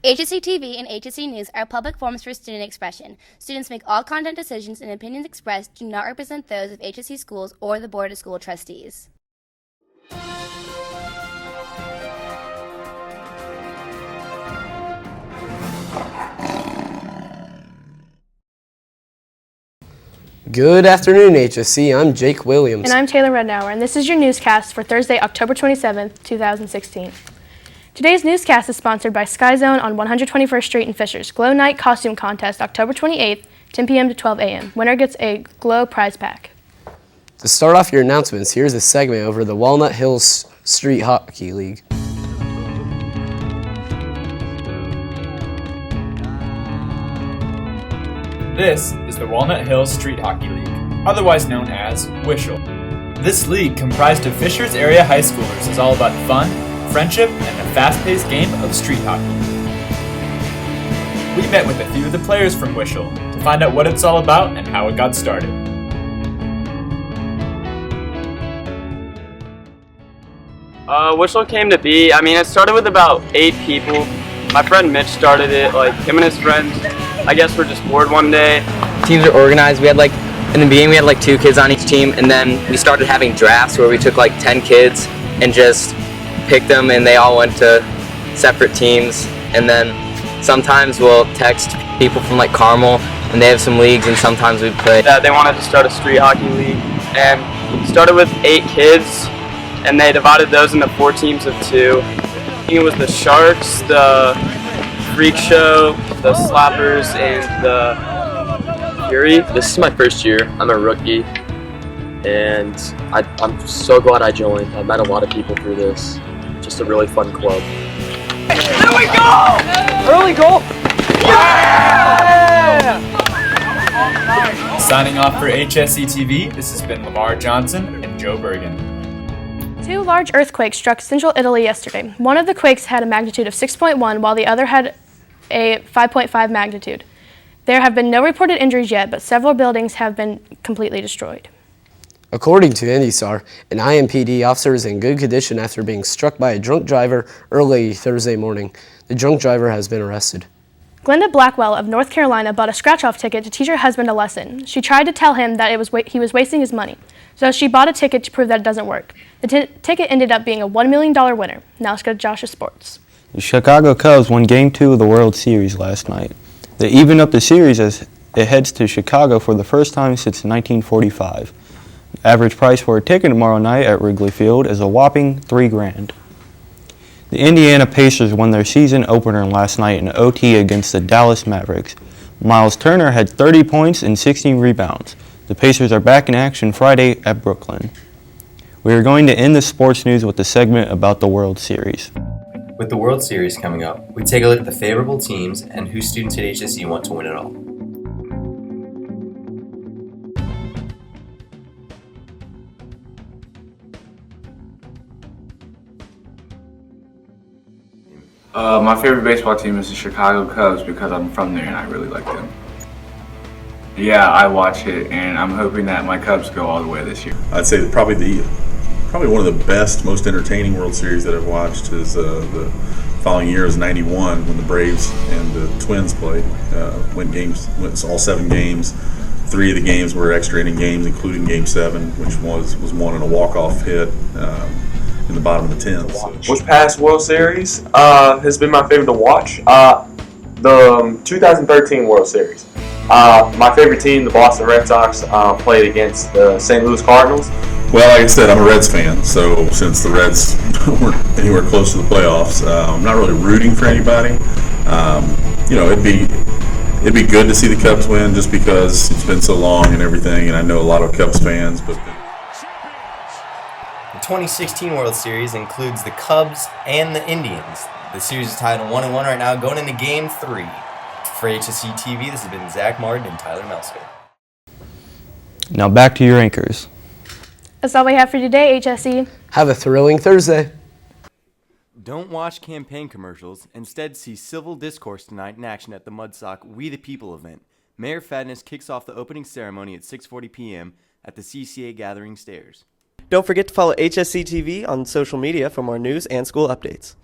HSETV and HSE News are public forums for student expression. Students make all content decisions, and opinions expressed do not represent those of HSE schools or the Board of School Trustees. Good afternoon, HSE. I'm Jake Williams. And I'm Taylor Rednauer, and this is your newscast for Thursday, October 27th, 2016. Today's newscast is sponsored by Sky Zone on 121st Street in Fishers. Glow Night Costume Contest, October 28th, 10 p.m. to 12 a.m. Winner gets a Glow prize pack. To start off your announcements, here's a segment over the Walnut Hills Street Hockey League. This is the Walnut Hills Street Hockey League, otherwise known as WISHL. This league, comprised of Fishers area high schoolers, is all about fun, friendship, and the fast-paced game of street hockey. We met with a few of the players from WISHL to find out what it's all about and how it got started. WISHL came to be, it started with about 8 people. My friend Mitch started it, him and his friends, I guess we're just bored one day. Teams are organized. In the beginning we had 2 kids on each team, and then we started having drafts where we took 10 kids and just picked them, and they all went to separate teams. And then sometimes we'll text people from Carmel, and they have some leagues, and sometimes we play. They wanted to start a street hockey league, and started with 8 kids, and they divided those into 4 teams of 2. It was the Sharks, the Freak Show, the Slappers, and the Fury. This is my first year. I'm a rookie, and I'm so glad I joined. I've met a lot of people through this. Just a really fun club. There we go! Early goal! Yeah! Signing off for HSETV, this has been Lamar Johnson and Joe Bergen. 2 large earthquakes struck central Italy yesterday. One of the quakes had a magnitude of 6.1, while the other had a 5.5 magnitude. There have been no reported injuries yet, but several buildings have been completely destroyed. According to NDSAR, an IMPD officer is in good condition after being struck by a drunk driver early Thursday morning. The drunk driver has been arrested. Glenda Blackwell of North Carolina bought a scratch-off ticket to teach her husband a lesson. She tried to tell him that he was wasting his money, so she bought a ticket to prove that it doesn't work. The ticket ended up being a $1 million winner. Now let's go to Josh's Sports. The Chicago Cubs won Game 2 of the World Series last night. They evened up the series as it heads to Chicago for the first time since 1945. The average price for a ticket tomorrow night at Wrigley Field is a whopping $3,000. The Indiana Pacers won their season opener last night in OT against the Dallas Mavericks. Miles Turner had 30 points and 16 rebounds. The Pacers are back in action Friday at Brooklyn. We are going to end the sports news with a segment about the World Series. With the World Series coming up, we take a look at the favorable teams and who students at HSE want to win it all. My favorite baseball team is the Chicago Cubs because I'm from there and I really like them. Yeah, I watch it and I'm hoping that my Cubs go all the way this year. I'd say that probably one of the best, most entertaining World Series that I've watched is the following year is '91 when the Braves and the Twins played. Went all 7 games. 3 of the games were extra inning games, including Game 7, which was won in a walk-off hit in the bottom of the 10th. So. Which past World Series has been my favorite to watch? The 2013 World Series. My favorite team, the Boston Red Sox, played against the St. Louis Cardinals. Well, like I said, I'm a Reds fan, so since the Reds weren't anywhere close to the playoffs, I'm not really rooting for anybody. It'd be good to see the Cubs win just because it's been so long and everything, and I know a lot of Cubs fans. But The 2016 World Series includes the Cubs and the Indians. The series is tied 1-1 right now, going into Game 3. For HSE TV, this has been Zach Martin and Tyler Melsker. Now back to your anchors. That's all we have for today, HSE. Have a thrilling Thursday. Don't watch campaign commercials. Instead, see civil discourse tonight in action at the Mudsock We the People event. Mayor Fadness kicks off the opening ceremony at 6:40 p.m. at the CCA Gathering Stairs. Don't forget to follow HSETV on social media for more news and school updates.